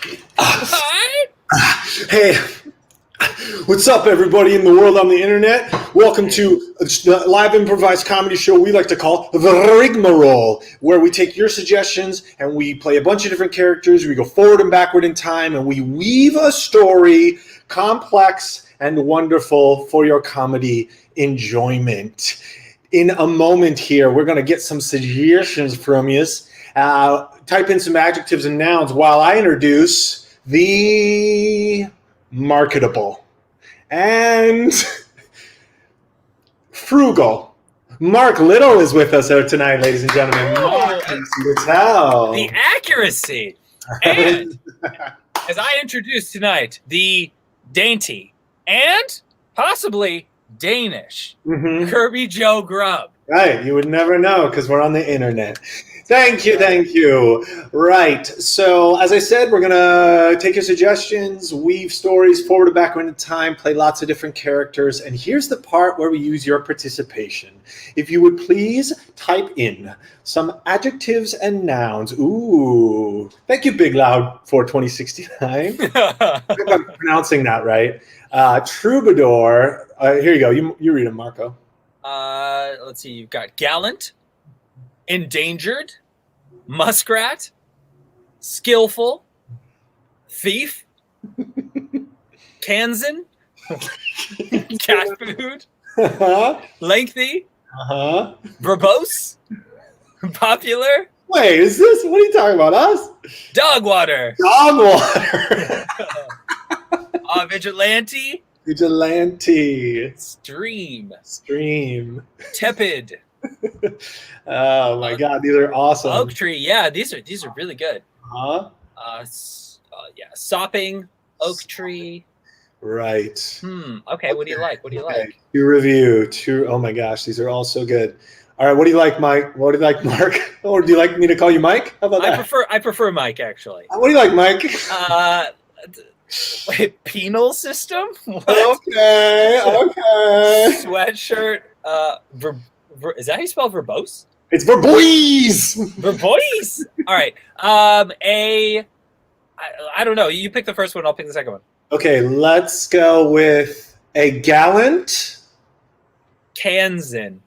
What? Hey, what's up, everybody in the world on the internet? Welcome to the live improvised comedy show we like to call the Rigmarole, where we take your suggestions and we play a bunch of different characters. We go forward and backward in time, and we weave a story, complex and wonderful, for your comedy enjoyment. In a moment here, we're going to get some suggestions from you. Type in some adjectives and nouns while I introduce the marketable and frugal. Marc Little is with us tonight, ladies and gentlemen. Marc, The accuracy. And as I introduce tonight, the dainty and possibly Danish Kerby Joe Grubb. Right, you would never know because we're on the internet. Thank you. Right, so as I said, we're going to take your suggestions, weave stories forward and backward in time, play lots of different characters, and here's the part where we use your participation. If you would please type in some adjectives and nouns. Ooh, thank you, Big Loud 42069. I think I'm pronouncing that right. Troubadour. Here you go. You read them, Marco. Let's see. You've got gallant, endangered, muskrat, skillful, thief, Kansan, cat food, lengthy, verbose, popular. Wait, is this? What are you talking about? Us? Dog water. Dog water. Vigilante. Vigilante. Stream. Tepid. Oh my God, these are awesome. Oak tree. Yeah, these are really good. Sopping. Oak tree. Right. Okay. What do you like? To review. Oh my gosh, these are all so good. All right, what do you like, Mike? What do you like, Marc? Or do you like me to call you Mike? How about that? I prefer Mike, actually. What do you like, Mike? Wait, penal system? What? Okay. Sweatshirt. Is that how you spell verbose? It's verboise. Verboise. All right. I don't know. You pick the first one. I'll pick the second one. Okay, let's go with a gallant Kansan.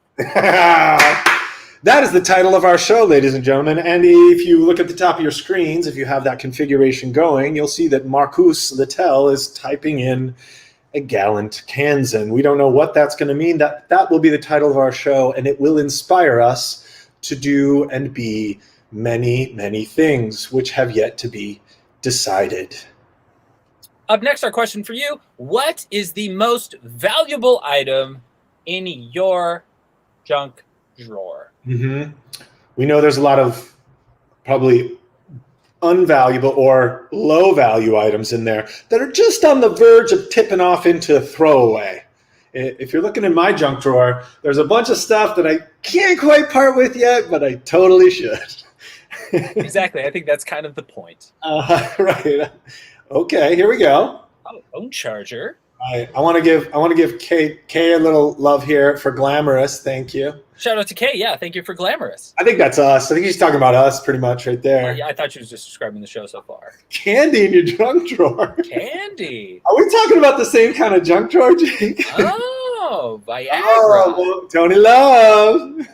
That is the title of our show, ladies and gentlemen. And if you look at the top of your screens, if you have that configuration going, you'll see that Marcus Littell is typing in a gallant Kansan. We don't know what that's going to mean. That will be the title of our show, and it will inspire us to do and be many, many things which have yet to be decided. Up next, our question for you. What is the most valuable item in your junk drawer? We know there's a lot of probably unvaluable or low value items in there that are just on the verge of tipping off into throwaway. If you're looking in my junk drawer, there's a bunch of stuff that I can't quite part with yet, but I totally should. Exactly. I think that's kind of the point. Right. Okay, here we go. Phone charger. I want to give Kay a little love here for glamorous. Thank you. Shout out to Kay. Yeah, thank you for glamorous. I think that's us. I think he's talking about us pretty much right there. Yeah, I thought she was just describing the show so far. Candy in your junk drawer. Candy. Are we talking about the same kind of junk drawer, Jake? Oh, Viagra. Oh, well, Tony Love.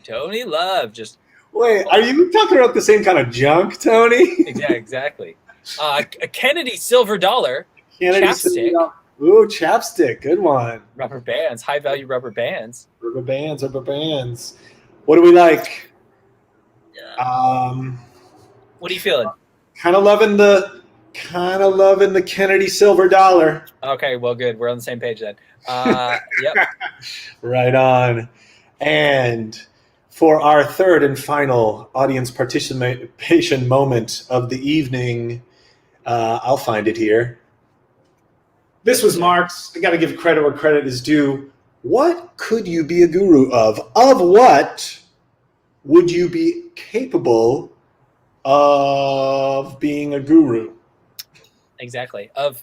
Tony Love. Just wait. Are you talking about the same kind of junk, Tony? Exactly. A Kennedy silver dollar. Kennedy chapstick. Ooh, chapstick. Good one. Rubber bands. High value rubber bands. Rubber bands. What do we like? What are you feeling? Kind of loving the Kennedy silver dollar. Okay, well, good. We're on the same page then. Yep. Right on. And for our third and final audience participation moment of the evening, I'll find it here. This was Marc's. I got to give credit where credit is due. What could you be a guru of? Of what would you be capable of being a guru? Exactly. Of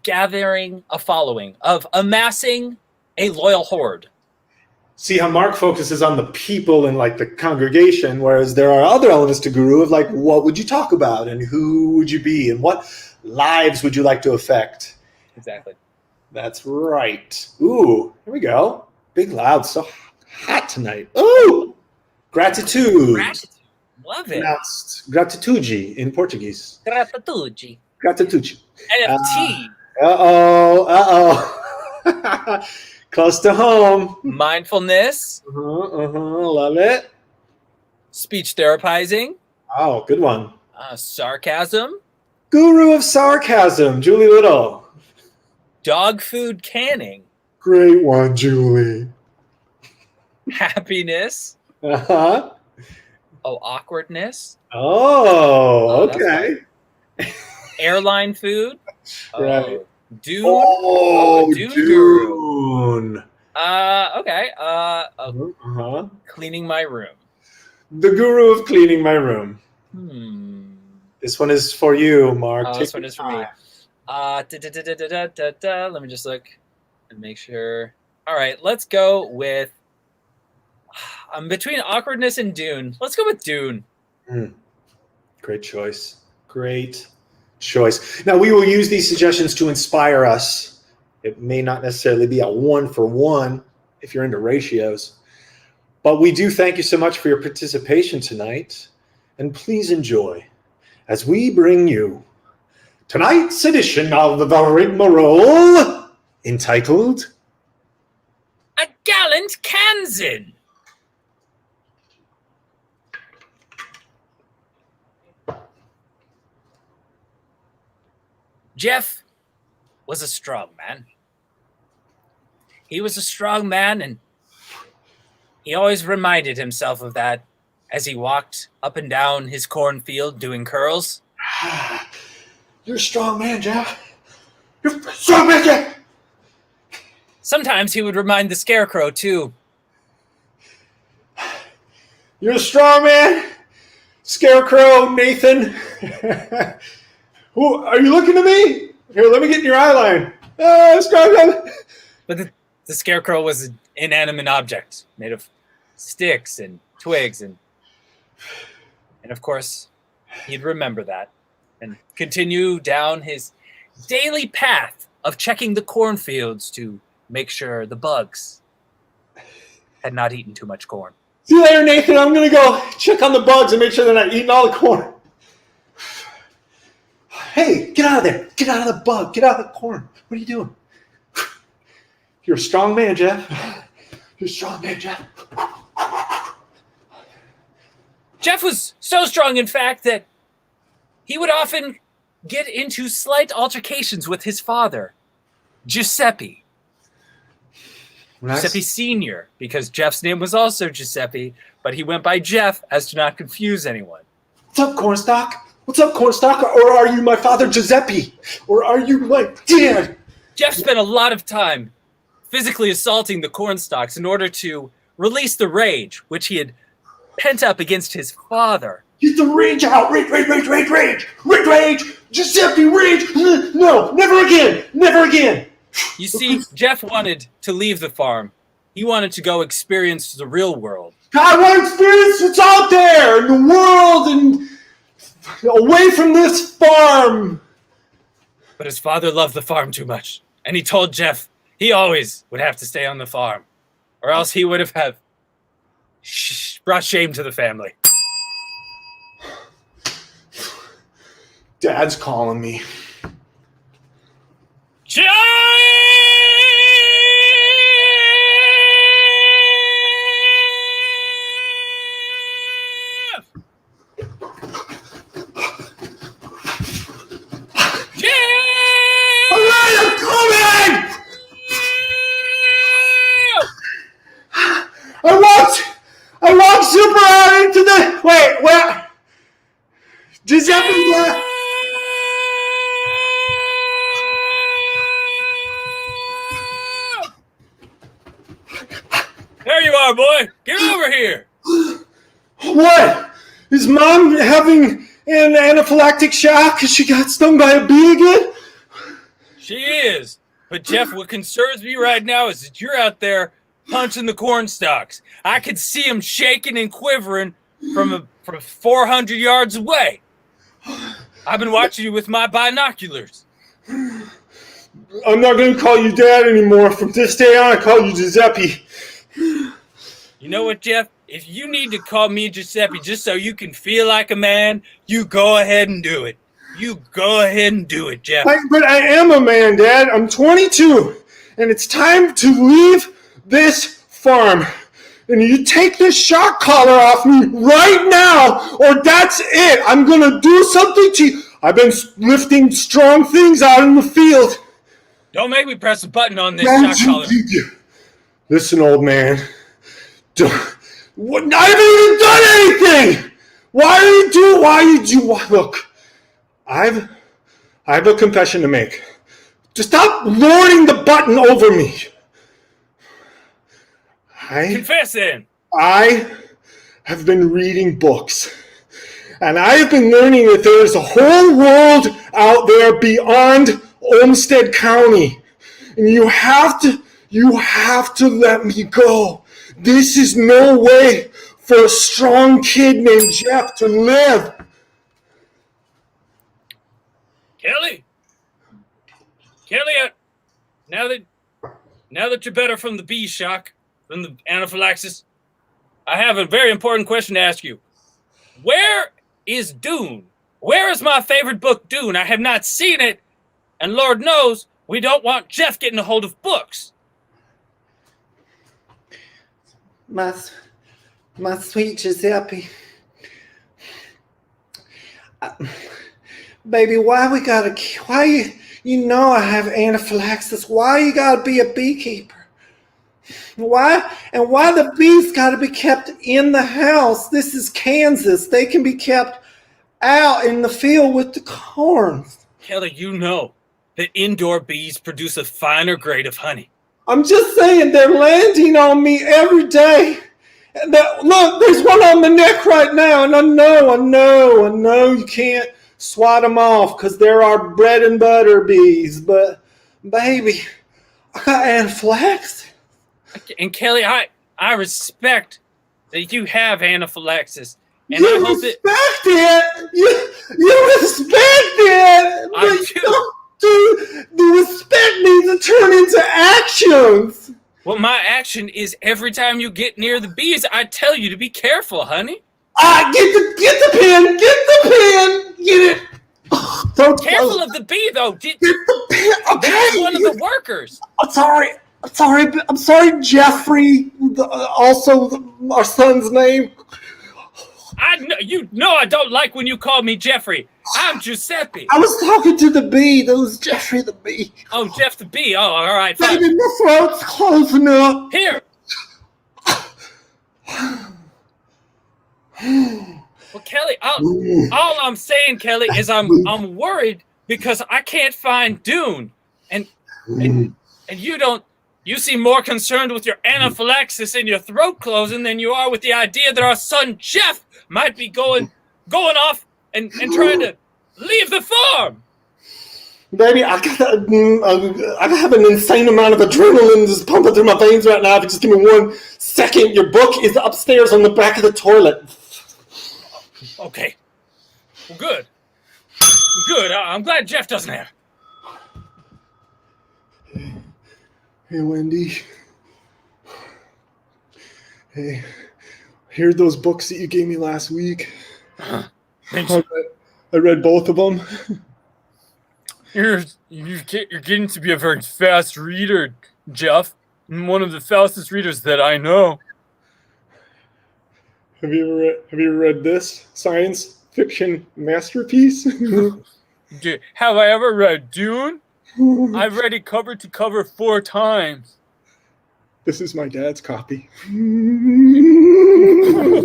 gathering a following, of amassing a loyal horde. See how Marc focuses on the people and like the congregation, whereas there are other elements to Guru of like, what would you talk about and who would you be and what lives would you like to affect? Exactly. That's right. Ooh, here we go. Big loud, so hot tonight. Ooh, gratitude. Gratitude. Love it. Pronounced gratitude in Portuguese. Gratitude. Gratitude. NFT. Uh-oh. Close to home. Mindfulness. Love it. Speech therapizing. Oh, good one. Sarcasm. Guru of sarcasm, Julie Little. Dog food canning. Great one, Julie. Happiness. Uh-huh. Oh, awkwardness. Oh, okay. Airline food. Right. Dune. Oh, Dune. Dune. Okay. Cleaning my room. The Guru of cleaning my room. This one is for you, Marc. This one is for me. Let me just look and make sure. All right, let's go with. I'm between awkwardness and Dune. Let's go with Dune. Great choice. Great choice. Now, we will use these suggestions to inspire us. It may not necessarily be a 1-for-1 if you're into ratios. But we do thank you so much for your participation tonight. And please enjoy as we bring you tonight's edition of the Rigmarole entitled A Galant Kansan. Jeff was a strong man. He was a strong man, and he always reminded himself of that as he walked up and down his cornfield doing curls. You're a strong man, Jeff. You're a strong man, Jeff. Sometimes he would remind the Scarecrow, too. You're a strong man, Scarecrow, Nathan. Who, are you looking at me? Here, let me get in your eye line. Strong man. But the Scarecrow was an inanimate object made of sticks and twigs, and of course, he'd remember that and continue down his daily path of checking the cornfields to make sure the bugs had not eaten too much corn. See you later, Nathan. I'm going to go check on the bugs and make sure they're not eating all the corn. Hey, get out of there. Get out of the bug. Get out of the corn. What are you doing? You're a strong man, Jeff. You're a strong man, Jeff. Jeff was so strong, in fact, that he would often get into slight altercations with his father, Giuseppe. Nice. Giuseppe Sr., because Jeff's name was also Giuseppe, but he went by Jeff as to not confuse anyone. What's up, Cornstalk? What's up, Cornstalk? Or are you my father, Giuseppe? Or are you my dad? Jeff spent a lot of time physically assaulting the cornstalks in order to release the rage, which he had pent up against his father. Get the rage out! Rage, rage, rage, rage, rage! Rage, rage! Giuseppe, rage! No, never again! Never again! You see, Jeff wanted to leave the farm. He wanted to go experience the real world. I want to experience what's out there in the world and away from this farm. But his father loved the farm too much, and he told Jeff he always would have to stay on the farm, or else he would have brought shame to the family. Dad's calling me. Jeff! I walked super out into the... Wait, where? Giuseppe's there. There you are, boy. Get over here. What? Is Mom having an anaphylactic shock because she got stung by a bee again? She is. But Jeff, what concerns me right now is that you're out there punching the corn stalks. I could see him shaking and quivering from 400 yards away. I've been watching you with my binoculars. I'm not going to call you Dad anymore. From this day on, I call you Giuseppe. You know what, Jeff? If you need to call me Giuseppe just so you can feel like a man, you go ahead and do it. You go ahead and do it, Jeff. But I am a man, Dad. I'm 22, and it's time to leave this farm. And you take this shock collar off me right now, or that's it. I'm going to do something to you. I've been lifting strong things out in the field. Don't make me press a button on this shock collar. Listen, old man. I haven't even done anything. Look, I have a confession to make. Just stop lording the button over me. Confess then. I have been reading books, and I have been learning that there is a whole world out there beyond Olmsted County, and you have to let me go. This is no way for a strong kid named Jeff to live. Kelly, now that you're better from the bee shock, from the anaphylaxis, I have a very important question to ask you. Where is Dune? Where is my favorite book, Dune? I have not seen it, and Lord knows we don't want Jeff getting a hold of books. My sweet Giuseppe. Baby, you know I have anaphylaxis. Why you gotta be a beekeeper? Why the bees gotta be kept in the house? This is Kansas. They can be kept out in the field with the corn. Kelly, you know that indoor bees produce a finer grade of honey. I'm just saying they're landing on me every day. Look, there's one on my neck right now, and I know you can't swat them off because they're our bread and butter bees. But, baby, I got anaphylaxis. And Kelly, I respect that you have anaphylaxis. And You I hope respect it. You respect it. I But do. don't the respect needs to turn into actions. Well, my action is every time you get near the bees, I tell you to be careful, honey. Get the pen. Get it. Don't Careful of the bee, though. Get the pen. Okay. That's one of the workers. I'm sorry, Jeffrey. Our son's name. You know I don't like when you call me Jeffrey. I'm Giuseppe. I was talking to the bee. That was Jeffrey the bee. Oh, Jeff the bee. Oh, all right, fine. Baby, my throat's closing up. Here. Well, Kelly, all I'm saying, Kelly, is I'm worried because I can't find Dune, and you seem more concerned with your anaphylaxis and your throat closing than you are with the idea that our son Jeff might be going off and trying to leave the farm. Baby, I have an insane amount of adrenaline just pumping through my veins right now. If you just give me 1 second, your book is upstairs on the back of the toilet. Okay. Well, good. Good. I'm glad Jeff doesn't have. Hey, Wendy. Hey, here are those books that you gave me last week. Thanks. I read both of them. You're getting to be a very fast reader, Jeff. One of the fastest readers that I know. Have you ever read this science fiction masterpiece? Have I ever read Dune? I've read it cover to cover 4 times. This is my dad's copy.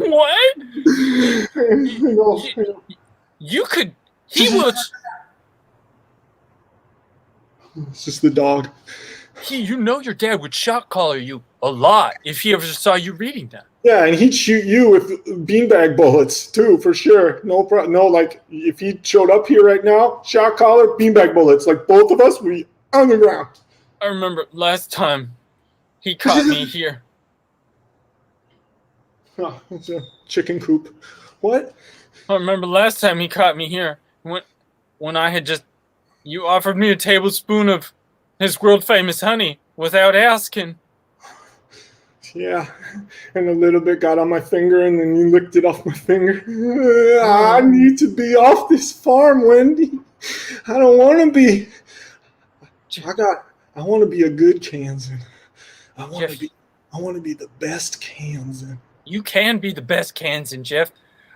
What? You could. He was. It's just the dog. You know your dad would shock collar you a lot if he ever saw you reading that. Yeah, and he'd shoot you with beanbag bullets too, for sure. No problem. No, like if he showed up here right now, shot collar, beanbag bullets. Like both of us, we on the ground. I remember last time he caught me here. Oh, it's a chicken coop. What? I remember last time he caught me here when I had just you offered me a tablespoon of his world famous honey without asking. Yeah, and a little bit got on my finger, and then you licked it off my finger. I need to be off this farm, Wendy. I don't want to be. I want to be a good Kansan. I want to be the best Kansan. You can be the best Kansan, Jeff.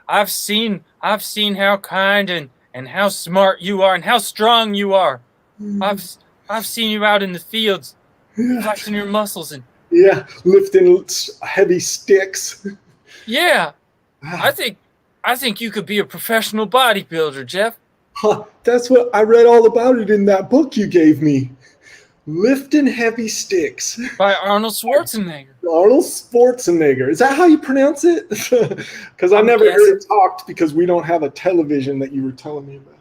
I've seen how kind and how smart you are and how strong you are. I've seen you out in the fields, flexing your muscles and lifting heavy sticks. Yeah, I think you could be a professional bodybuilder, Jeff. That's what I read all about it in that book you gave me. Lifting heavy sticks. By Arnold Schwarzenegger. Arnold Schwarzenegger. Is that how you pronounce it? Because I never heard it talked because we don't have a television that you were telling me about.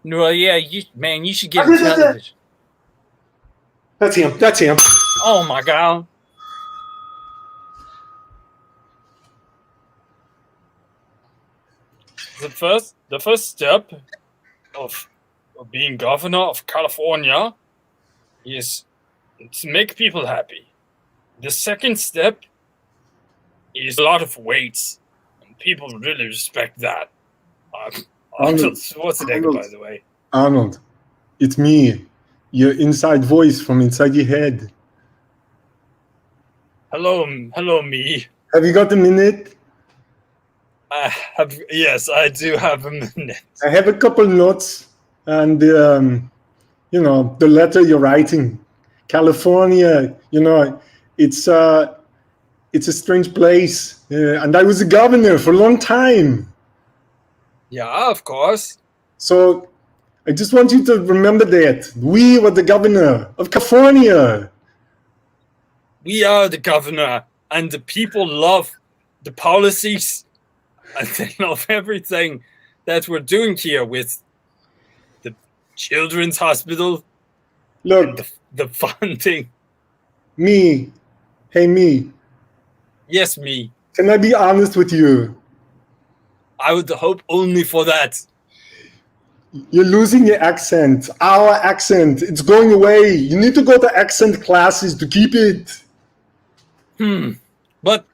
Well, yeah, you should get a television. That's him. Oh my God. The first step of being governor of California is to make people happy. The second step is a lot of weights, and people really respect that. Arnold Schwarzenegger, by the way. Arnold, it's me, your inside voice from inside your head. Hello, me. Have you got a minute? Yes, I do have a minute. I have a couple notes, and the letter you're writing. California, it's a strange place, and I was a governor for a long time. Yeah, of course. So I just want you to remember that we were the governor of California. We are the governor, and the people love the policies, and they love everything that we're doing here with the children's hospital. Look, the funding. Me. Hey, me. Yes, me. Can I be honest with you? I would hope only for that. You're losing your accent. Our accent. It's going away. You need to go to accent classes to keep it. But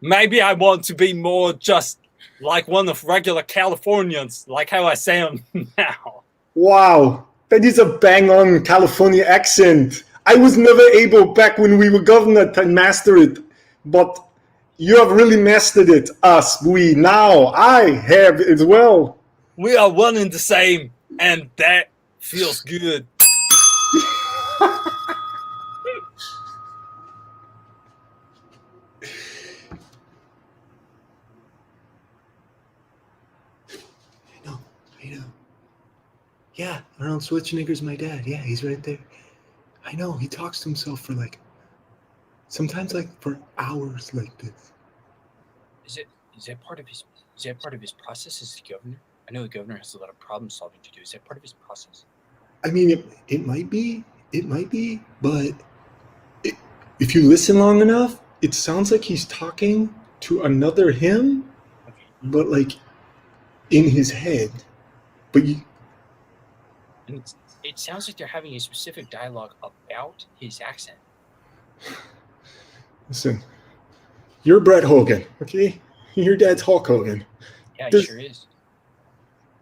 maybe I want to be more just like one of regular Californians, like how I sound now. Wow. That is a bang-on California accent. I was never able back when we were governor to master it. But you have really mastered it, now. I have as well. We are one and the same, and that feels good. I know. Yeah, Arnold Schwarzenegger's my dad. Yeah, he's right there. I know, he talks to himself for sometimes for hours like this. Is that part of his process as the governor? I know the governor has a lot of problem solving to do. Is that part of his process? I mean, it might be, but if you listen long enough, it sounds like he's talking to another him, but in his head. But it sounds like they're having a specific dialogue about his accent. Listen, you're Brett Hogan, okay? Your dad's Hulk Hogan. Yeah, he sure is.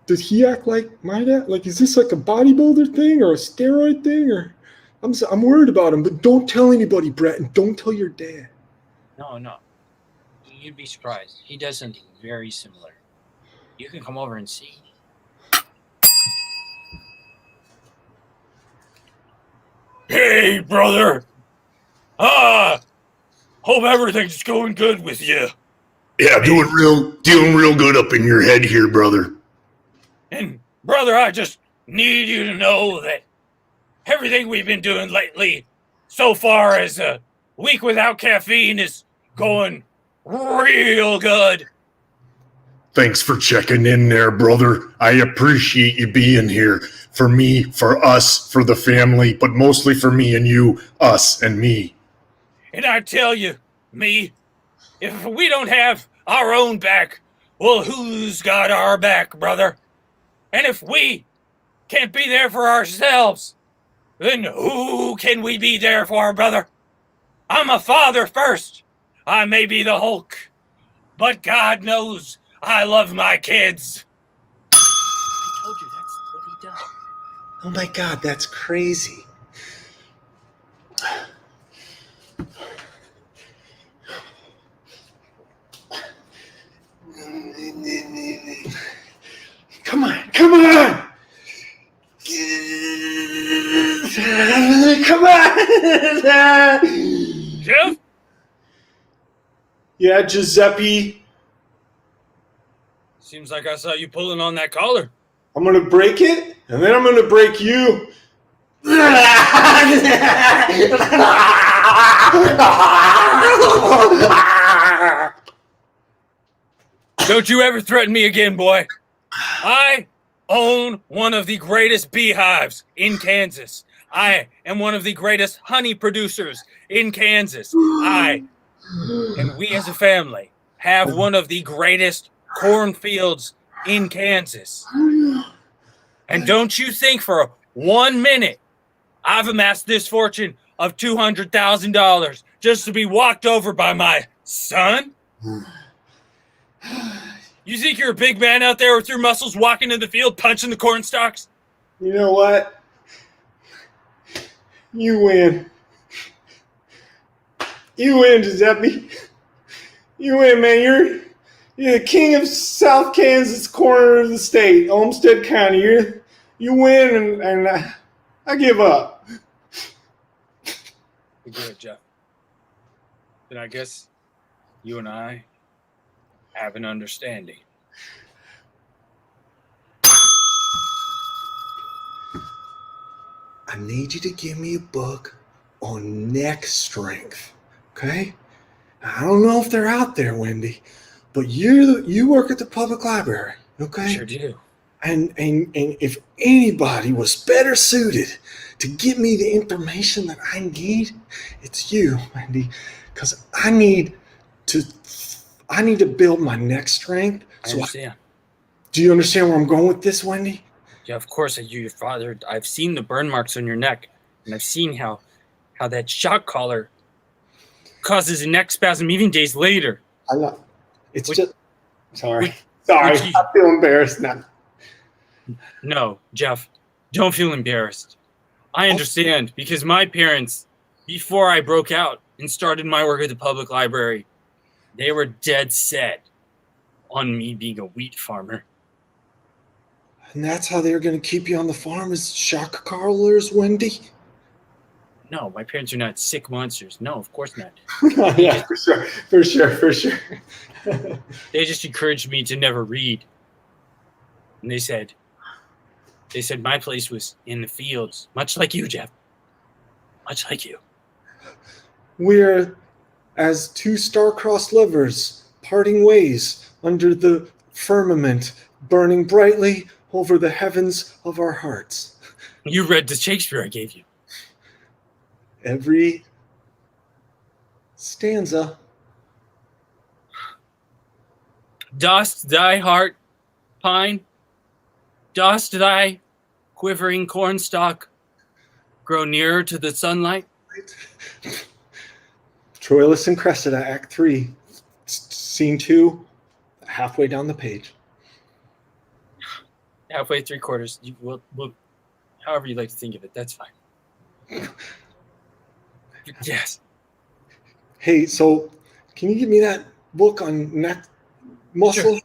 Does he act like my dad? Is this a bodybuilder thing or a steroid thing? Or I'm worried about him, but don't tell anybody, Brett, and don't tell your dad. No. You'd be surprised. He does something very similar. You can come over and see. Hey, brother. Hope everything's going good with you. Yeah, doing real good up in your head here, brother. And brother, I just need you to know that everything we've been doing lately, so far as a week without caffeine, is going real good. Thanks for checking in there, brother. I appreciate you being here. For me, for us, for the family, but mostly for me and you, us and me. And I tell you, me, If we don't have our own back, well, who's got our back, brother? And if we can't be there for ourselves, then who can we be there for, brother? I'm a father first. I may be the Hulk, but God knows I love my kids. I told you that's what he does. Oh my God, that's crazy. Come on, come on! Come on! Jeff? Yeah, Giuseppe. Seems like I saw you pulling on that collar. I'm gonna break it, and then I'm gonna break you. Don't you ever threaten me again, boy. I own one of the greatest beehives in Kansas. I am one of the greatest honey producers in Kansas. And we as a family have one of the greatest cornfields in Kansas. And don't you think for 1 minute I've amassed this fortune of $200,000 just to be walked over by my son? You think you're a big man out there with your muscles walking in the field punching the corn stalks? You know what? You win. You win, Giuseppe. You win, man. You're the king of South Kansas corner of the state, Olmsted County. You win, and I give up. Good, Jeff. Then I guess you and I have an understanding. I need you to give me a book on neck strength, okay? I don't know if they're out there, Wendy, but you work at the public library, okay? Sure do. And if anybody was better suited to give me the information that I need, it's you, Wendy, because I need to build my neck strength. I understand. Do you understand where I'm going with this, Wendy? Yeah, of course. Your father. I've seen the burn marks on your neck, and I've seen how that shock collar causes a neck spasm even days later. I know. It's Which- just sorry. Sorry, which- I feel embarrassed now. No, Jeff, don't feel embarrassed. I understand because my parents, before I broke out and started my work at the public library, they were dead set on me being a wheat farmer. And that's how they're going to keep you on the farm as shock collars, Wendy? No, my parents are not sick monsters. No, of course not. Yeah, for sure. They just encouraged me to never read. And they said my place was in the fields, much like you, Jeff. Much like you. We're as two star-crossed lovers, parting ways under the firmament, burning brightly over the heavens of our hearts. You read the Shakespeare I gave you. Every stanza. Dost thy heart pine? Dost thy quivering cornstalk grow nearer to the sunlight? Troilus and Cressida, Act 3, Scene 2, halfway down the page. Halfway, 3/4. We'll, however you like to think of it, that's fine. Yes. Hey, so can you give me that book on neck muscle,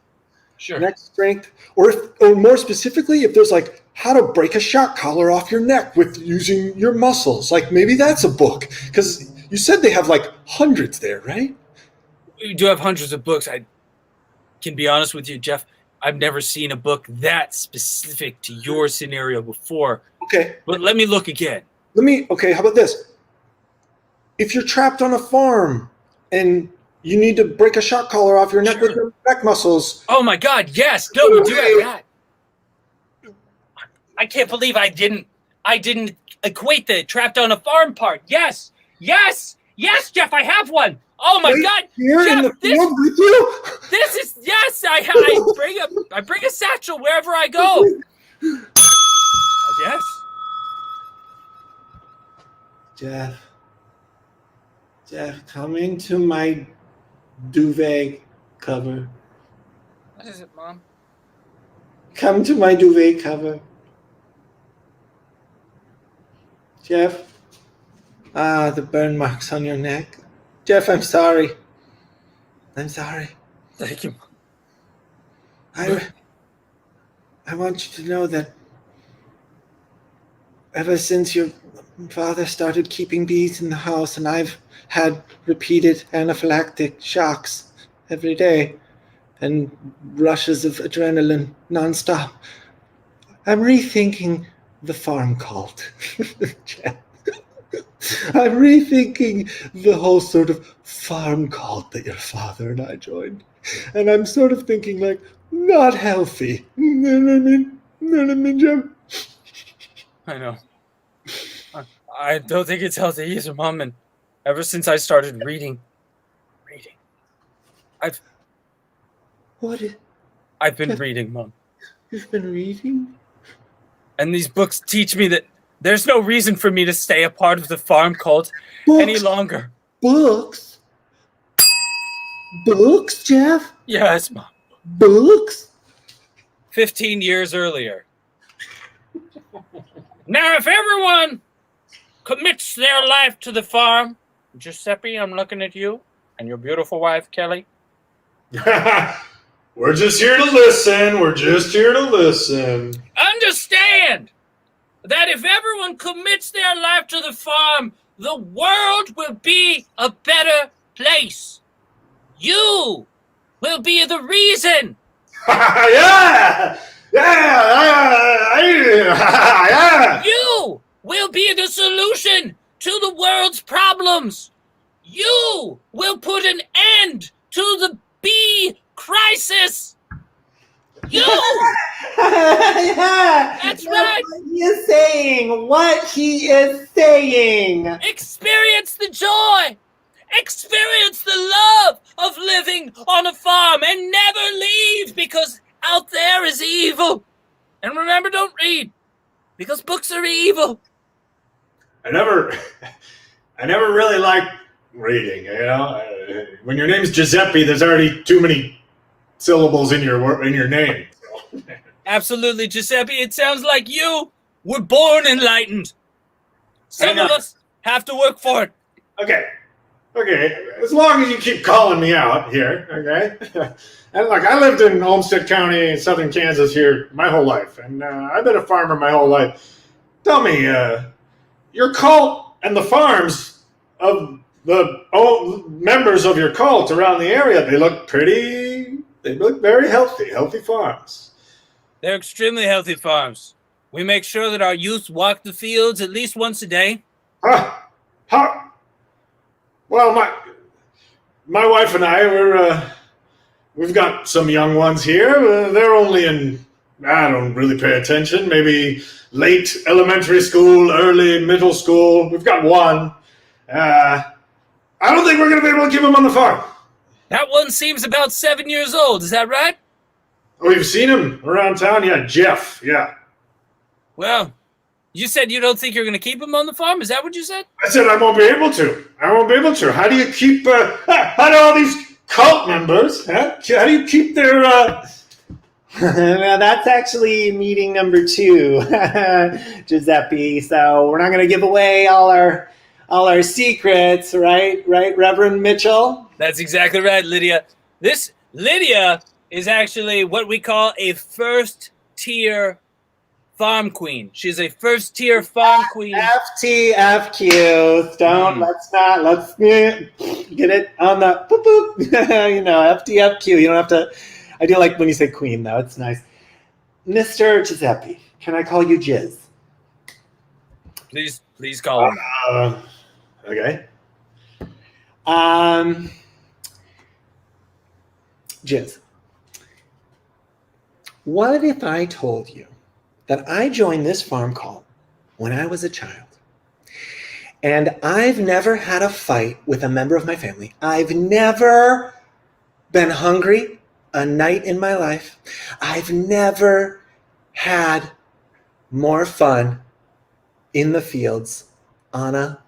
Sure. neck strength, or more specifically, if there's like how to break a shock collar off your neck with using your muscles? Like maybe that's a book because you said they have like hundreds there, right? We do have hundreds of books. I can be honest with you, Jeff. I've never seen a book that specific to your scenario before. Okay. But let me look again. Okay, how about this? If you're trapped on a farm and you need to break a shock collar off your neck with your neck muscles. Oh my God, yes. No, we do have that. I can't believe I didn't equate the trapped on a farm part. Yes, Jeff, I have one. Oh my Right God! here in the Jeff, this, field with you? this is yes. I bring a satchel wherever I go. Yes. Jeff, come into my duvet cover. What is it, Mom? Come to my duvet cover. Jeff. Ah, the burn marks on your neck. Jeff, I'm sorry. I'm sorry. Thank you. I want you to know that ever since your father started keeping bees in the house and I've had repeated anaphylactic shocks every day and rushes of adrenaline nonstop, I'm rethinking the farm cult. I'm rethinking the whole sort of farm cult that your father and I joined. And I'm sort of thinking like, not healthy. You know what I mean, Jim? I know. I don't think it's healthy either, Mom. And ever since I started reading, I've been reading, Mom. You've been reading? And these books teach me that there's no reason for me to stay a part of the farm cult any longer. Books? Books, Jeff? Yes, Mom. Books? 15 years earlier. Now, if everyone commits their life to the farm, Giuseppe, I'm looking at you, and your beautiful wife, Kelly. We're just here to listen. We're just here to listen. Understand that if everyone commits their life to the farm, the world will be a better place. You will be the reason. Yeah! Yeah! You will be the solution to the world's problems. You will put an end to the bee crisis. You! Yeah, That's right. What he is saying. What he is saying. Experience the joy. Experience the love of living on a farm and never leave because out there is evil. And remember, don't read because books are evil. I never really liked reading, you know. When your name's Giuseppe, there's already too many syllables in your name. Absolutely, Giuseppe. It sounds like you were born enlightened. Some of us have to work for it. Okay. As long as you keep calling me out here, okay? And look, I lived in Olmsted County, southern Kansas here my whole life, and I've been a farmer my whole life. Tell me, your cult and the farms of the members of your cult around the area, they look very healthy farms. They're extremely healthy farms. We make sure that our youth walk the fields at least once a day. Well, my wife and I, we've got some young ones here. They're only in, I don't really pay attention, maybe late elementary school, early middle school. We've got one. I don't think we're going to be able to keep them on the farm. That one seems about 7 years old. Is that right? Oh, you've seen him around town? Yeah, Jeff, yeah. Well, you said you don't think you're going to keep him on the farm? Is that what you said? I said I won't be able to. How do you keep, how do all these cult members, how do you keep their, Well, that's actually meeting number 2, Giuseppe. So we're not going to give away all our secrets, right, Reverend Mitchell? That's exactly right, Lydia. Lydia is actually what we call a first-tier farm queen. She's a first-tier farm queen. FTFQ. Let's get it on the boop boop. FTFQ. You don't have to. I do like when you say queen, though. It's nice. Mr. Giuseppe, can I call you Jiz? Please call him. Okay. Jiz. What if I told you that I joined this farm call when I was a child? And I've never had a fight with a member of my family. I've never been hungry a night in my life. I've never had more fun in the fields on a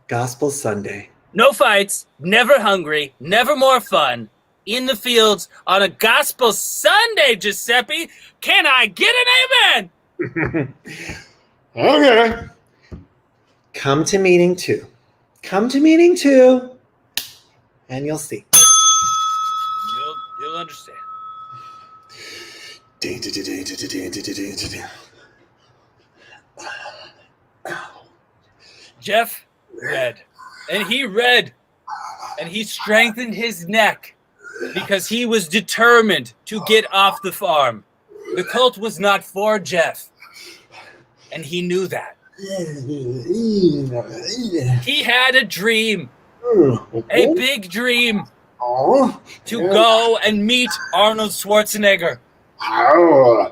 Gospel Sunday. No fights, never hungry, never more fun. In the fields on a Gospel Sunday, Giuseppe. Can I get an amen? Okay. Come to meeting 2. Come to meeting 2, and you'll see. You'll understand. Jeff read, and he read, and he strengthened his neck because he was determined to get off the farm. The cult was not for Jeff, and he knew that. He had a dream, a big dream, to go and meet Arnold Schwarzenegger,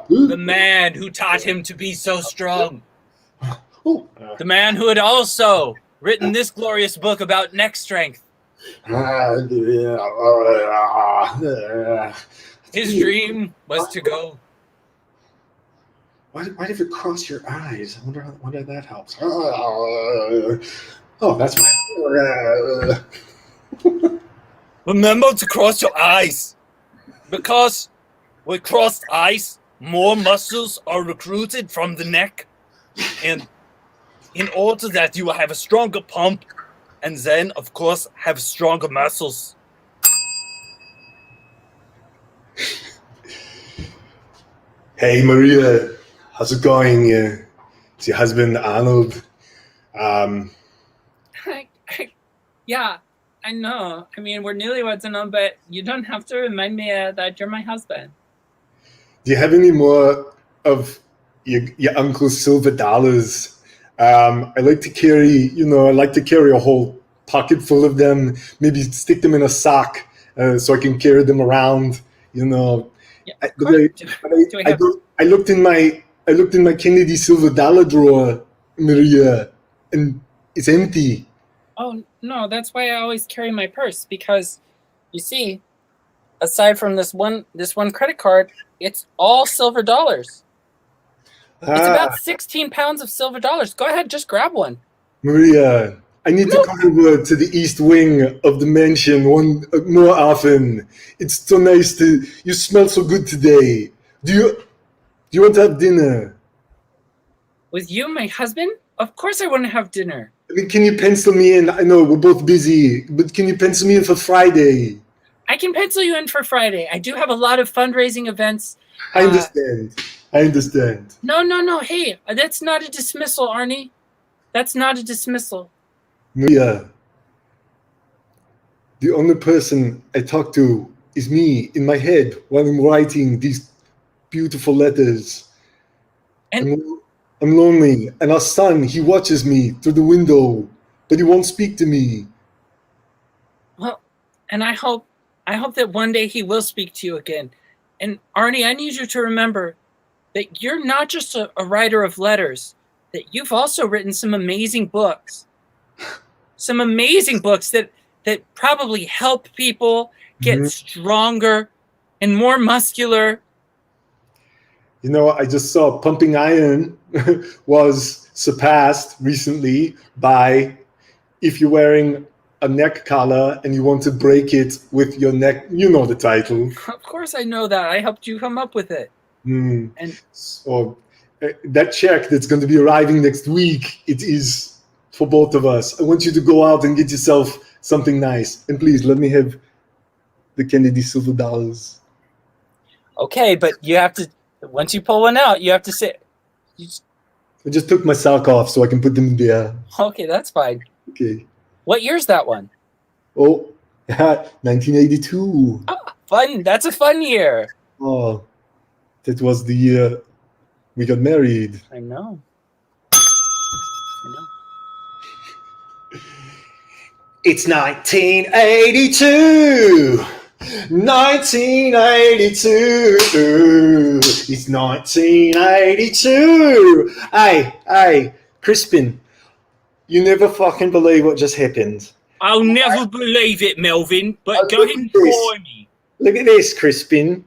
the man who taught him to be so strong. The man who had also written this glorious book about neck strength. His dream was to go. Why did it cross your eyes? I wonder if that helps. Oh, that's fine. Remember to cross your eyes, because with crossed eyes, more muscles are recruited from the neck, and in order that you will have a stronger pump, and then, of course, have stronger muscles. Hey, Maria. How's it going? It's your husband, Arnold. Yeah, I know. I mean, we're newlyweds and all, but you don't have to remind me that you're my husband. Do you have any more of your uncle's silver dollars? I like to carry a whole pocket full of them. Maybe stick them in a sock so I can carry them around. Yeah, I looked in my Kennedy silver dollar drawer, Maria, and it's empty. Oh, no, that's why I always carry my purse, because, you see, aside from this one credit card, it's all silver dollars. It's about 16 pounds of silver dollars. Go ahead, just grab one. Maria, I need to come over to the east wing of the mansion more often. It's so nice you smell so good today. Do you want to have dinner? With you, my husband? Of course I want to have dinner. I mean, can you pencil me in? I know we're both busy, but can you pencil me in for Friday? I can pencil you in for Friday. I do have a lot of fundraising events. I understand. No. Hey, that's not a dismissal, Arnie. That's not a dismissal. Maria, the only person I talk to is me in my head while I'm writing these beautiful letters. And I'm lonely, and our son, he watches me through the window, but he won't speak to me. well, and I hope that one day he will speak to you again. And Arnie, I need you to remember that you're not just a writer of letters, that you've also written some amazing books. Some amazing books that probably help people get stronger and more muscular. You know, I just saw Pumping Iron was surpassed recently by if you're wearing a neck collar and you want to break it with your neck. You know the title. Of course I know that. I helped you come up with it. And so that check that's going to be arriving next week, it is for both of us. I want you to go out and get yourself something nice. And please let me have the Kennedy silver dollars. okay, but you have to, once you pull one out, you have to say, I just took my sock off so I can put them in there. okay, that's fine. Okay. What year's that one? Oh, 1982. Fun. That's a fun year. Oh, that was the year we got married. I know. It's 1982. 1982. It's 1982. Hey, Crispin, You never fucking believe what just happened. I'll never believe it, Melvin, but go ahead and try me. Look at this, Crispin,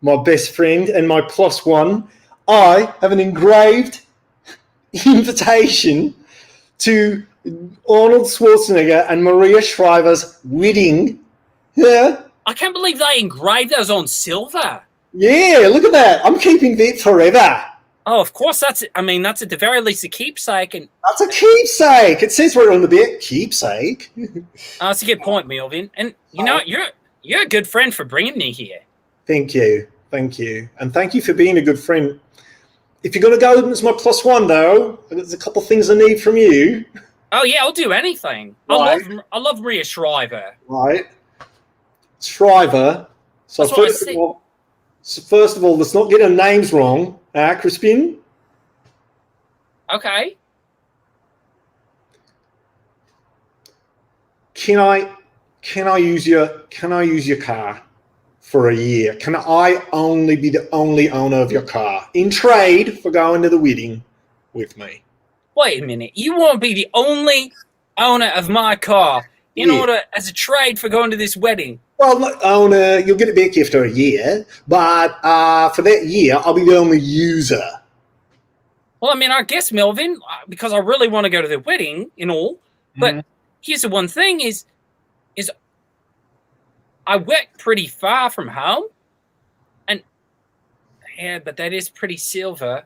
my best friend and my +1. I have an engraved invitation to Arnold Schwarzenegger and Maria Shriver's wedding. Yeah. I can't believe they engraved those on silver. Yeah, look at that. I'm keeping that forever. Oh, of course, that's at the very least a keepsake. And That's a keepsake. It says right on the bit, keepsake. that's a good point, Melvin. And you know, you're a good friend for bringing me here. Thank you. And thank you for being a good friend. If you're going to go as my +1, though, there's a couple things I need from you. Oh, yeah, I'll do anything. Right. I love Maria Shriver. Right. Shriver. So first of all, let's not get our names wrong. Crispin? Okay. Can I use your car for a year? Can I only be the only owner of your car in trade for going to the wedding with me? Wait a minute. You want to be the only owner of my car in order as a trade for going to this wedding? Well, not owner, you'll get it back after a year, but for that year, I'll be the only user. Well, I mean, I guess, Melvin, because I really want to go to the wedding and all, but here's the one thing is I work pretty far from home, and yeah, but that is pretty silver,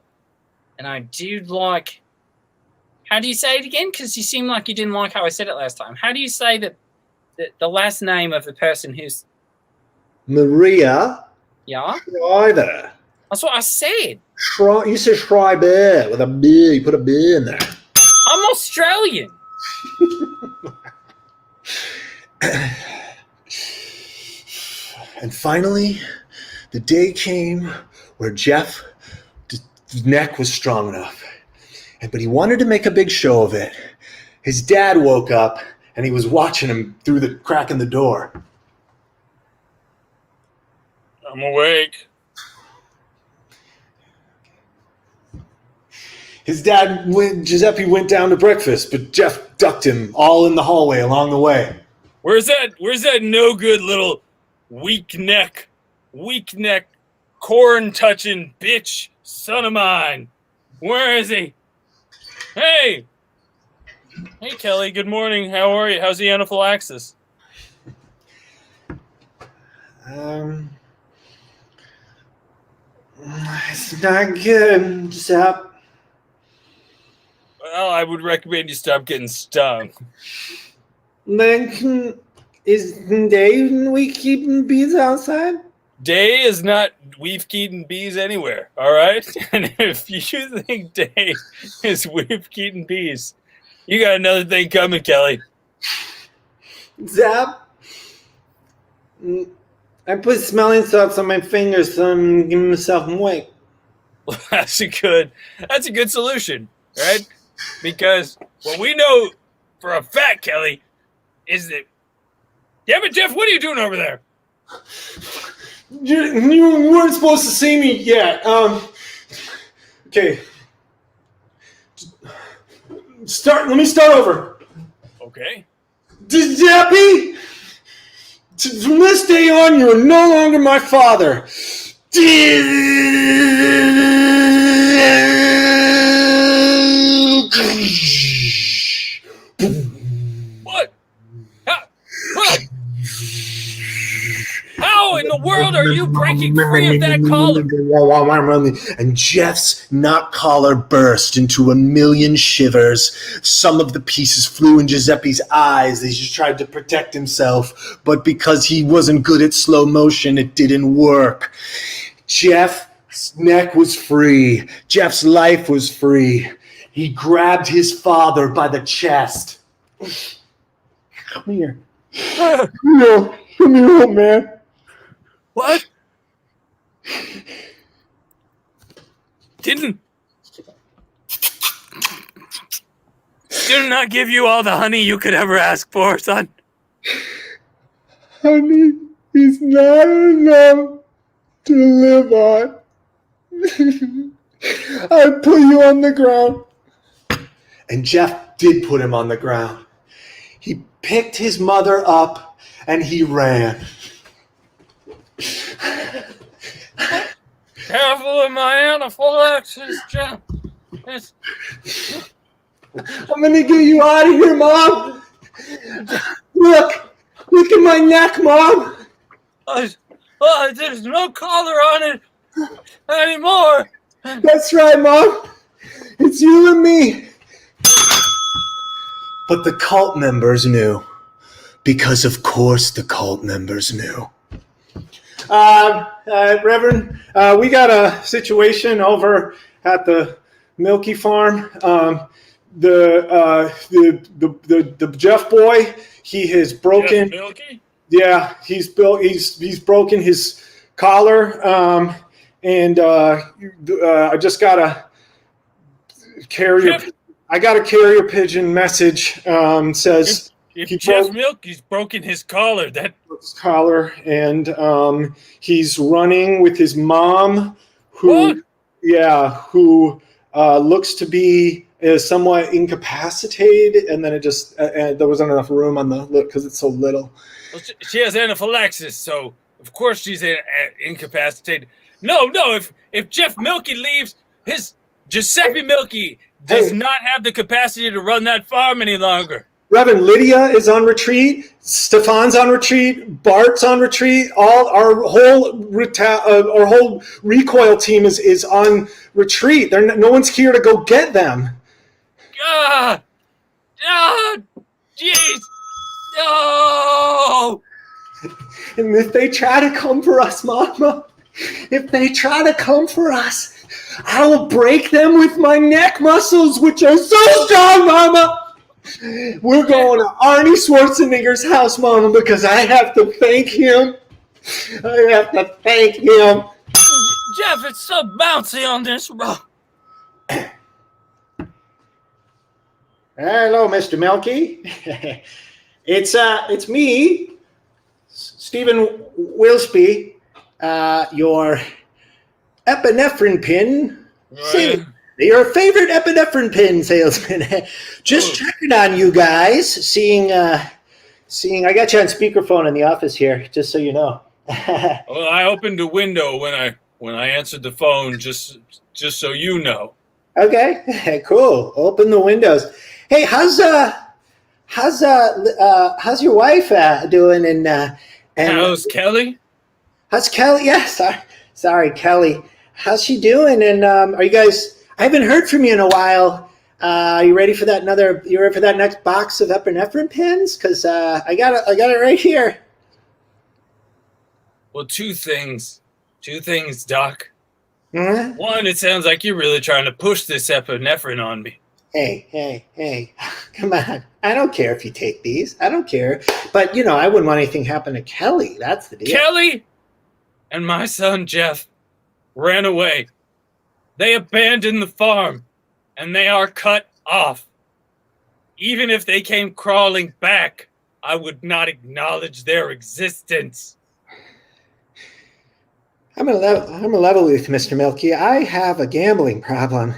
and I do like, how do you say it again? Because you seem like you didn't like how I said it last time. How do you say that the last name of the person who's... Maria Yeah? Shriver. That's what I said. You said Schreiber with a B. You put a B in there. I'm Australian. And finally, the day came where Jeff's neck was strong enough, but he wanted to make a big show of it. His dad woke up, and he was watching him through the crack in the door. I'm awake. His dad, Giuseppe, went down to breakfast, but Jeff ducked him all in the hallway along the way. Where's that no good little weak neck, corn touching bitch son of mine? Where is he? Hey, Kelly. Good morning. How are you? How's the anaphylaxis? It's not good, Giuseppe. Well, I would recommend you stop getting stung. Then is Dave we keeping bees outside? Day is not we've keating bees anywhere, all right? And if you think Day is we've keating bees, you got another thing coming, Kelly. Zap. I put smelling salts on my fingers so I'm giving myself awake. Well, that's a good solution, right? Because what we know for a fact, Kelly, is that... Damn it, Jeff, what are you doing over there? You weren't supposed to see me yet. Okay. Let me start over. Okay. Giuseppe, from this day on, you are no longer my father. What? How in the world are you breaking free of that collar? And Jeff's knot collar burst into a million shivers. Some of the pieces flew in Giuseppe's eyes. He just tried to protect himself, but because he wasn't good at slow motion, it didn't work. Jeff's neck was free. Jeff's life was free. He grabbed his father by the chest. Come here. Come here, old man. What? Didn't I give you all the honey you could ever ask for, son? Honey is not enough to live on. I put you on the ground, And Jeff did put him on the ground. He picked his mother up and he ran. Careful of my anaphylaxis, Jeff. I'm gonna get you out of here, Mom. Look at my neck, Mom. There's no collar on it anymore. That's right, Mom. It's you and me. But the cult members knew. Because, of course, the cult members knew. Reverend, we got a situation over at the Milky Farm. The Jeff boy, he has broken. Jeff Milky? Yeah, he's broken his collar, and I just got a carrier. I got a carrier pigeon message. Says if Jeff Milky's broken his collar, and he's running with his mom, who looks to be somewhat incapacitated, and then it just there wasn't enough room on the because it's so little. Well, she has anaphylaxis, so of course she's incapacitated. No, if Jeff Milky leaves, his Giuseppe Milky does not have the capacity to run that farm any longer. Reverend, Lydia is on retreat. Stefan's on retreat. Bart's on retreat. Our whole recoil team is on retreat. No one's here to go get them. Jeez. No. And if they try to come for us, Mama, I will break them with my neck muscles, which are so strong, Mama. We're going to Arnie Schwarzenegger's house, Mama, because I have to thank him. Jeff, it's so bouncy on this rock. Hello, Mr. Milky. It's me, Stephen Wilsby, your epinephrine pin. Right. Your favorite epinephrine pin salesman. Just checking on you guys, seeing I got you on speakerphone in the office here, just so you know. Well, I opened a window when I answered the phone, just so you know. Okay, cool. Open the windows. Hey, how's your wife doing? And How's Kelly? How's Kelly? Yeah, sorry, Kelly. How's she doing? And are you guys? I haven't heard from you in a while. Are you ready for that You ready for that next box of epinephrine pins? Because I got it right here. Well, two things, Doc. Mm-hmm. One, it sounds like you're really trying to push this epinephrine on me. Hey, come on. I don't care if you take these. I don't care. But, I wouldn't want anything happen to Kelly. That's the deal. Kelly and my son, Jeff, ran away. They abandoned the farm, and they are cut off. Even if they came crawling back, I would not acknowledge their existence. I'm a level with Mr. Milky. I have a gambling problem.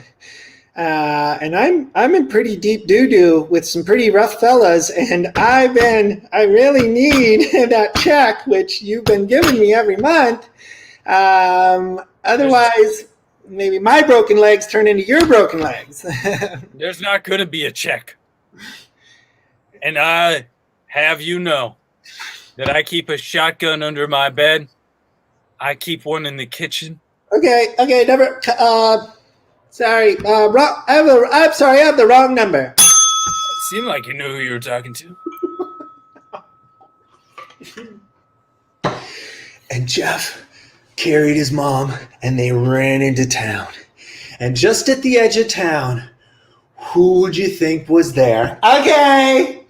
And I'm in pretty deep doo-doo with some pretty rough fellas, and I really need that check, which you've been giving me every month. Otherwise, maybe my broken legs turn into your broken legs. There's not going to be a check. And I have you know that I keep a shotgun under my bed. I keep one in the kitchen. Okay, never. Sorry. I'm sorry. I have the wrong number. It seemed like you knew who you were talking to. And Jeff carried his mom, and they ran into town. And just at the edge of town, who would you think was there? Okay.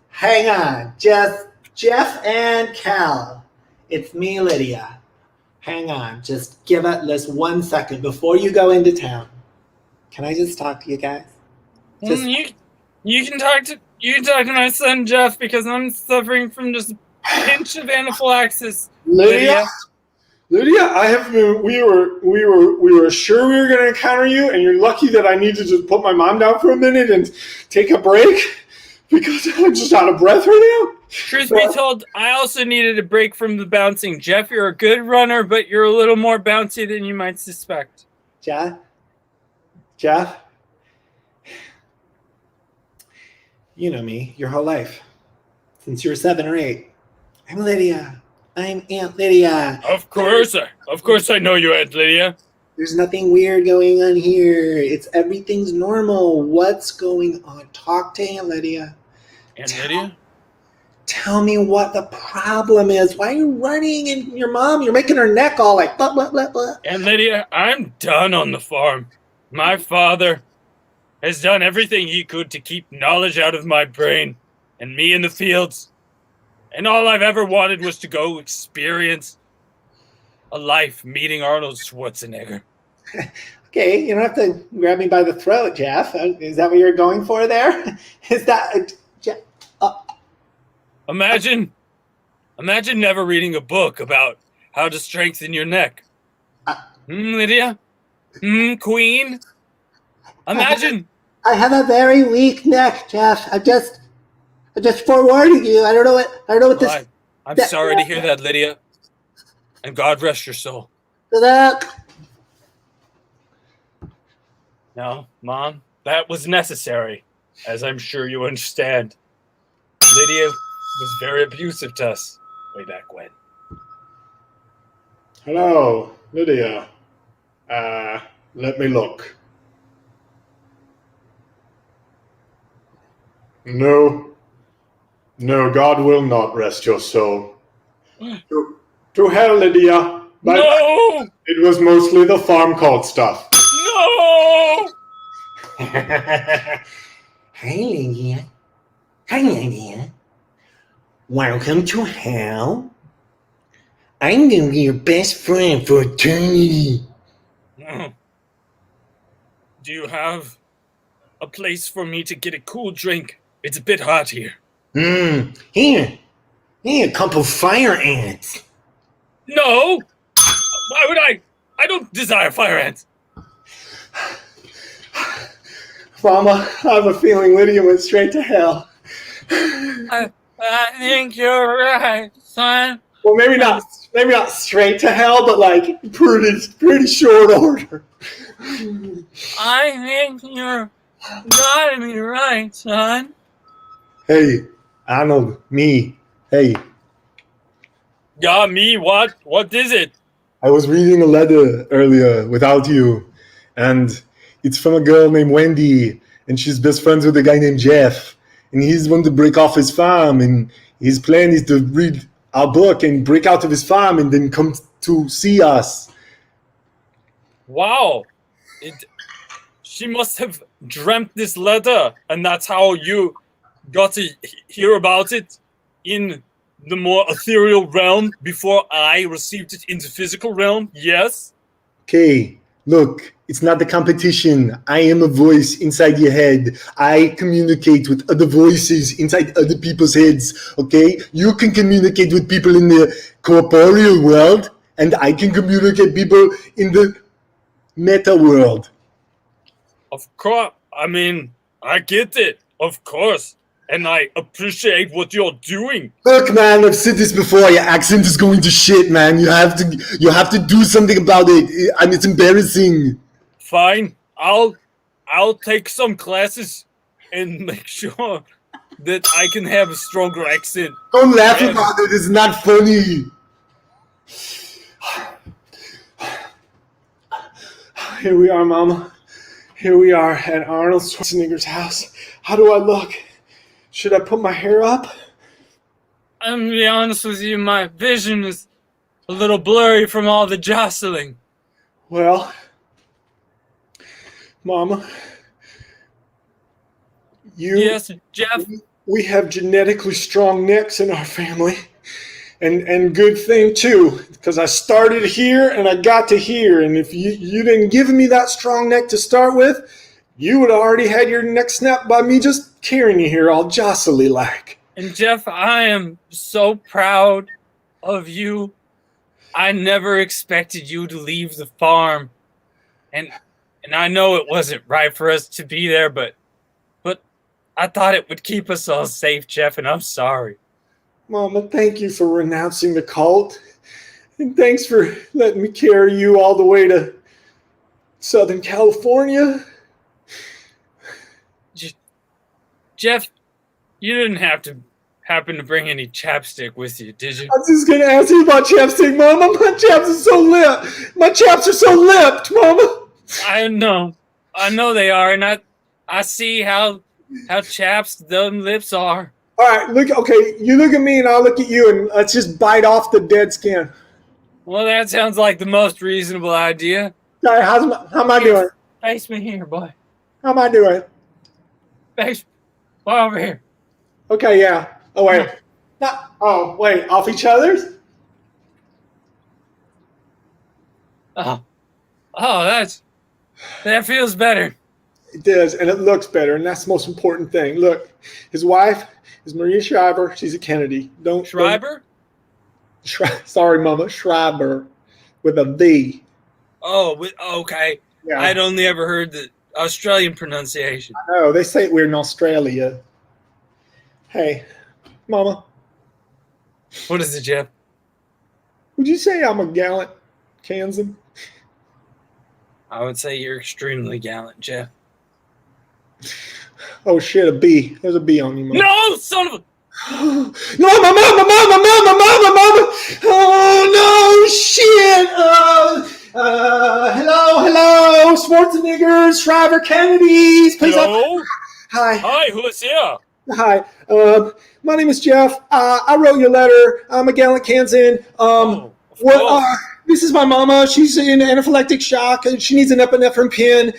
Hang on. Jeff and Cal. It's me, Lydia. Hang on. Just give it this 1 second before you go into town. Can I just talk to you guys? You can talk to my son Jeff, because I'm suffering from just a pinch of anaphylaxis. Lydia, Lydia, I have been. We were sure we were going to encounter you, and you're lucky that I need to just put my mom down for a minute and take a break because I'm just out of breath right now. Truth be told, I also needed a break from the bouncing. Jeff, you're a good runner, but you're a little more bouncy than you might suspect. Jeff, you know me your whole life. Since you were 7 or 8. I'm Lydia. I'm Aunt Lydia. Of course I know you, Aunt Lydia. There's nothing weird going on here. Everything's normal. What's going on? Talk to Aunt Lydia. Aunt Lydia? Tell me what the problem is. Why are you running? And your mom, you're making her neck all like blah, blah, blah, blah. Aunt Lydia, I'm done on the farm. My father has done everything he could to keep knowledge out of my brain and me in the fields. And all I've ever wanted was to go experience a life meeting Arnold Schwarzenegger. Okay, you don't have to grab me by the throat, Jeff. Is that what you're going for there? Is that... Jeff? Imagine never reading a book about how to strengthen your neck. Lydia? Queen? Imagine. I have a very weak neck, Jeff. I'm just forewarning you. I don't know what this... I'm sorry to hear that, Lydia. And God rest your soul. No, Mom, that was necessary, as I'm sure you understand. Lydia was very abusive to us way back when. Hello, Lydia. Let me look. No, God will not rest your soul. To hell, Lydia. But No! it was mostly the farm cult stuff. No! Hi, Lydia. Hi, Lydia. Welcome to hell. I'm going to be your best friend for eternity. Do you have a place for me to get a cool drink? It's a bit hot here. Here, a couple fire ants. No! Why would I? I don't desire fire ants. Mama, I have a feeling Lydia went straight to hell. I think you're right, son. Well, maybe not straight to hell, but like pretty short order. I think you're gotta be right, son. Hey, Arnold, me. Hey, Yeah, me, what? What is it? I was reading a letter earlier without you, and it's from a girl named Wendy, and she's best friends with a guy named Jeff, and he's wanting to break off his farm, and his plan is to read our book and break out of his farm and then come to see us. Wow. She must have dreamt this letter, and that's how you got to hear about it in the more ethereal realm before I received it in the physical realm, yes? Okay, look, it's not the competition. I am a voice inside your head. I communicate with other voices inside other people's heads, okay? You can communicate with people in the corporeal world, and I can communicate people in the meta world. Of course. I mean, I get it, of course. And I appreciate what you're doing. Look, man, I've said this before. Your accent is going to shit, man. You have to do something about it. And it's embarrassing. Fine. I'll take some classes and make sure that I can have a stronger accent. Don't laugh about it. It's not funny. Here we are, Mama. Here we are at Arnold Schwarzenegger's house. How do I look? Should I put my hair up? I'm gonna be honest with you, my vision is a little blurry from all the jostling. Well, Mama, Yes, Jeff? we have genetically strong necks in our family. And good thing, too, because I started here and I got to here. And if you didn't give me that strong neck to start with, you would have already had your neck snapped by me just carrying you here all jostly like. And Jeff, I am so proud of you I never expected you to leave the farm. And I know it wasn't right for us to be there, but I thought it would keep us all safe, Jeff, and I'm sorry. Mama, thank you for renouncing the cult. And thanks for letting me carry you all the way to Southern California. Jeff, you didn't happen to bring any chapstick with you, did you? I was just gonna ask you about chapstick, Mama. My chaps are so lipped. My chaps are so lipped, Mama. I know they are, and I see how chapped them lips are. All right, okay, you look at me and I'll look at you, and let's just bite off the dead skin. Well, that sounds like the most reasonable idea. All right, how am I doing? Face me here, boy. How am I doing? Face, boy, over here. Okay, yeah. Oh, wait. Wait, off each other's? Oh, that feels better. It does, and it looks better, and that's the most important thing. Look, his wife is Maria Shriver. She's a Kennedy. Schreiber? Sorry, Mama. Schreiber with a V. Oh, okay. Yeah. I'd only ever heard the Australian pronunciation. I know. They say we're in Australia. Hey, Mama. What is it, Jeff? Would you say I'm a gallant Kansan? I would say you're extremely gallant, Jeff. Oh, shit, a B. There's a B on you, Mama. No, son of a... No, my mama! Oh, no, shit! Hello, Schwarzeneggers, Shriver, Kennedys, please. Hello? Hi. Hi, who's here? Hi. My name is Jeff. I wrote your letter. I'm a Galant Kansan. This is my mama. She's in anaphylactic shock, and she needs an epinephrine pin.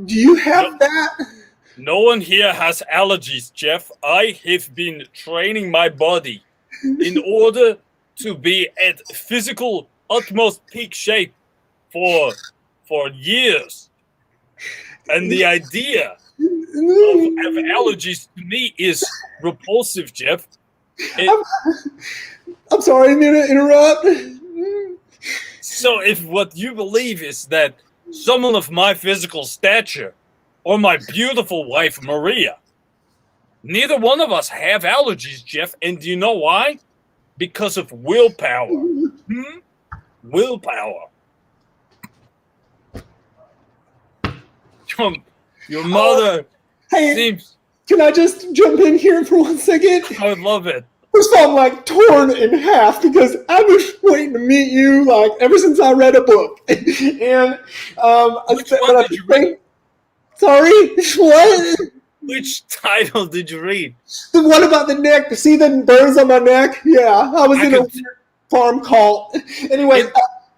Do you have that? No one here has allergies, Jeff. I have been training my body in order to be at physical utmost peak shape for years. And the idea of allergies to me is repulsive, Jeff. I'm sorry, I didn't mean to interrupt. So if what you believe is that someone of my physical stature or my beautiful wife, Maria, neither one of us have allergies, Jeff. And do you know why? Because of willpower. Willpower. Your mother seems... Can I just jump in here for 1 second? I would love it. First of all, I'm like torn in half because I've been waiting to meet you like ever since I read a book. And Which one did you read? Sorry, what? Which title did you read? The one about the neck. See the burns on my neck? Yeah, I was in a weird farm cult. Anyway,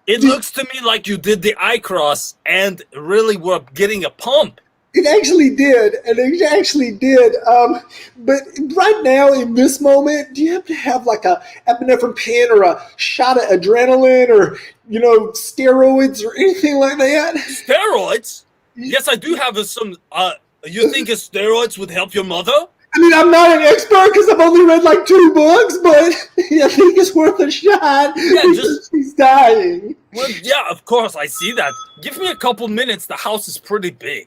it looks to me like you did the eye cross and really were getting a pump. It actually did. But right now, in this moment, do you have to have like a epinephrine pin or a shot of adrenaline or, steroids or anything like that? Steroids? Yes, I do have some. You think steroids would help your mother? I mean, I'm not an expert because I've only read like 2 books, but I think it's worth a shot. Yeah, she's dying. Well, yeah, of course, I see that. Give me a couple minutes. The house is pretty big.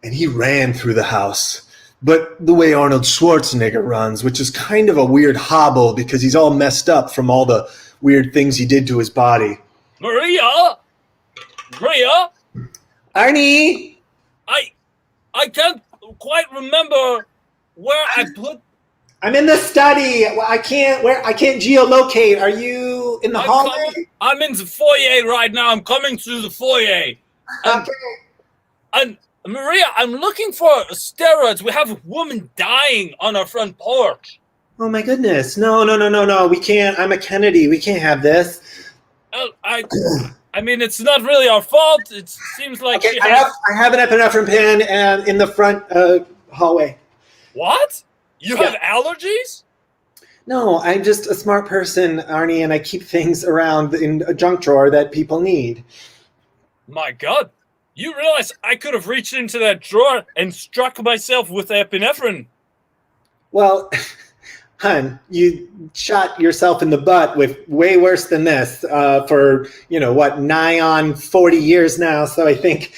And he ran through the house, but the way Arnold Schwarzenegger runs, which is kind of a weird hobble because he's all messed up from all the weird things he did to his body. Maria? Arnie? I can't quite remember where I put... I'm in the study. I can't geolocate. Are you in the hallway? I'm in the foyer right now. I'm coming through the foyer. And Maria, I'm looking for steroids. We have a woman dying on our front porch. Oh my goodness. No. We can't. I'm a Kennedy. We can't have this. I mean, it's not really our fault. It seems like I have an epinephrine pin in the front hallway. What? You have allergies? No, I'm just a smart person, Arnie, and I keep things around in a junk drawer that people need. My God. You realize I could have reached into that drawer and struck myself with epinephrine. Well, hun, you shot yourself in the butt with way worse than this for, nigh on 40 years now. So I think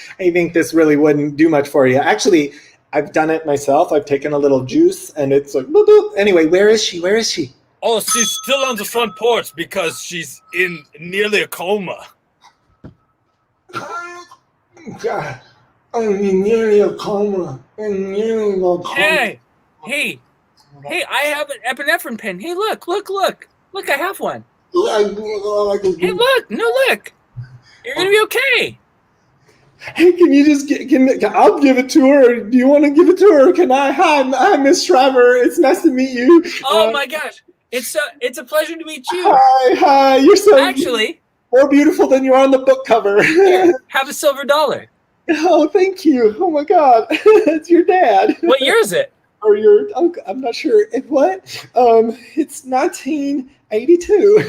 this really wouldn't do much for you. Actually, I've done it myself. I've taken a little juice and it's like, boop, boop. Anyway, where is she? Where is she? Oh, she's still on the front porch because she's in nearly a coma. God, I'm nearly a coma. I'm nearly a coma. Hey, I have an epinephrine pen. Hey, look. Look, I have one. Hey, look. You're going to be okay. Hey, can you just I'll give it to her. Do you want to give it to her? Can I? Hi, Miss Shriver. It's nice to meet you. Oh my gosh. It's a pleasure to meet you. Hi. You're so actually more beautiful than you are on the book cover. Here, have a silver dollar. Oh, thank you. Oh my God. It's your dad. What year is it? Or your uncle. I'm not sure. What? It's 1982.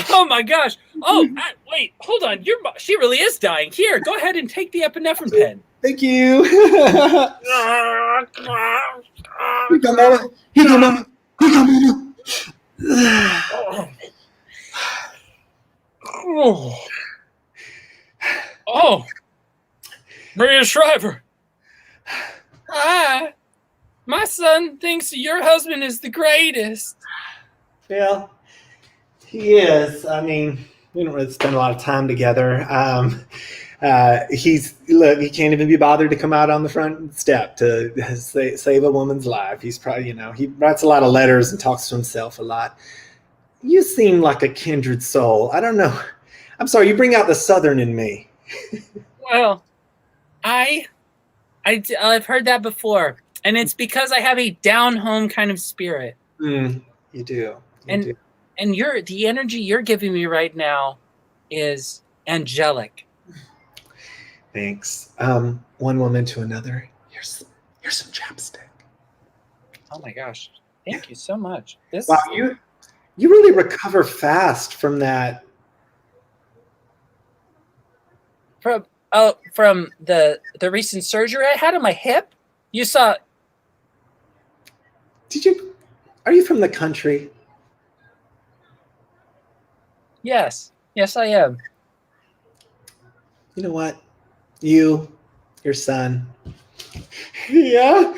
Oh my gosh. Oh, wait, hold on. She really is dying. Here, go ahead and take the epinephrine pen. Thank you. Here you go, Mama. Here you go, Mama. Oh, Maria Shriver. Hi. My son thinks your husband is the greatest. Well, he is. I mean, we don't really spend a lot of time together. He can't even be bothered to come out on the front step to save a woman's life. He's probably, he writes a lot of letters and talks to himself a lot. You seem like a kindred soul. I don't know. I'm sorry, you bring out the Southern in me. Well, I've heard that before, and it's because I have a down-home kind of spirit. You do. And the energy you're giving me right now is angelic. Thanks. One woman to another. Here's some chapstick. Oh my gosh! Thank you so much. Wow, you really recover fast from that. From the recent surgery I had on my hip. You saw. Are you from the country? Yes, I am. You know what? Your son. Yeah?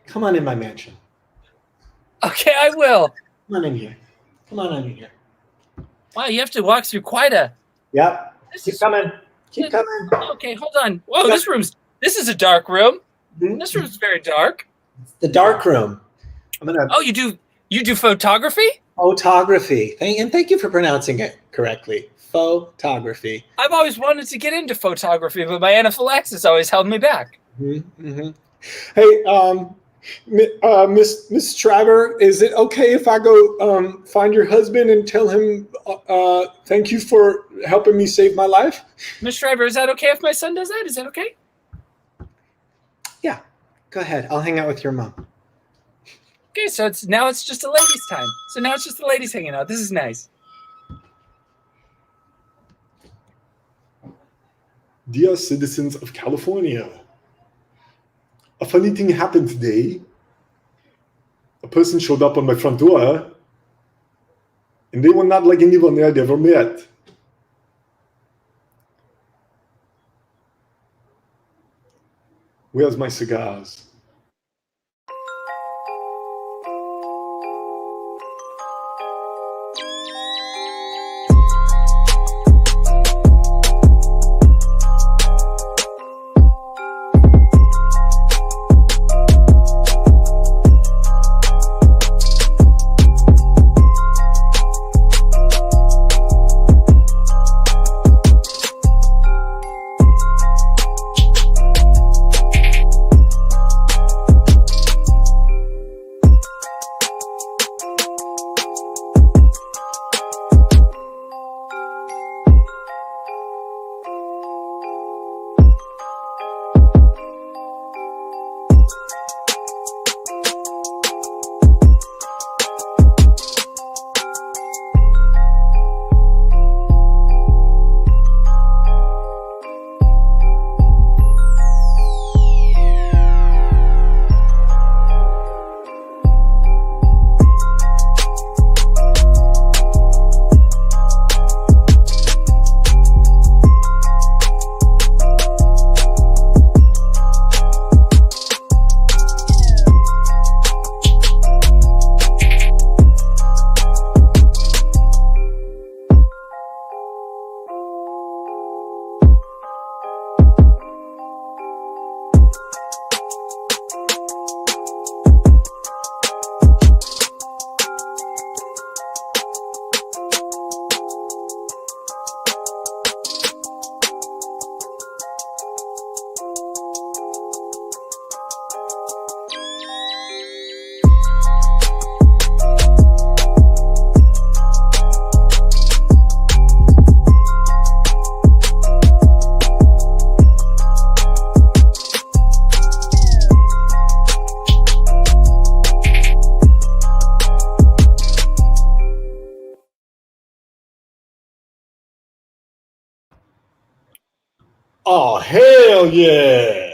Come on in my mansion. Okay, I will. Come on in here. Wow, you have to walk through quite a... Yep. Keep coming. Okay, hold on. Whoa, this is a dark room. Mm-hmm. This room's very dark. The dark room. Oh, you do photography? Photography. Thank you for pronouncing it correctly. Photography. I've always wanted to get into photography, but my anaphylaxis always held me back. Mm-hmm. Hey, Miss Shriver, is it okay if I go find your husband and tell him thank you for helping me save my life? Miss Shriver, is that okay if my son does that? Is that okay? Yeah, go ahead. I'll hang out with your mom. Okay, so now it's just a ladies' time. So now it's just the ladies hanging out. This is nice. Dear citizens of California, a funny thing happened today. A person showed up on my front door, and they were not like anyone I'd ever met. Where's my cigars? Oh, hell yeah.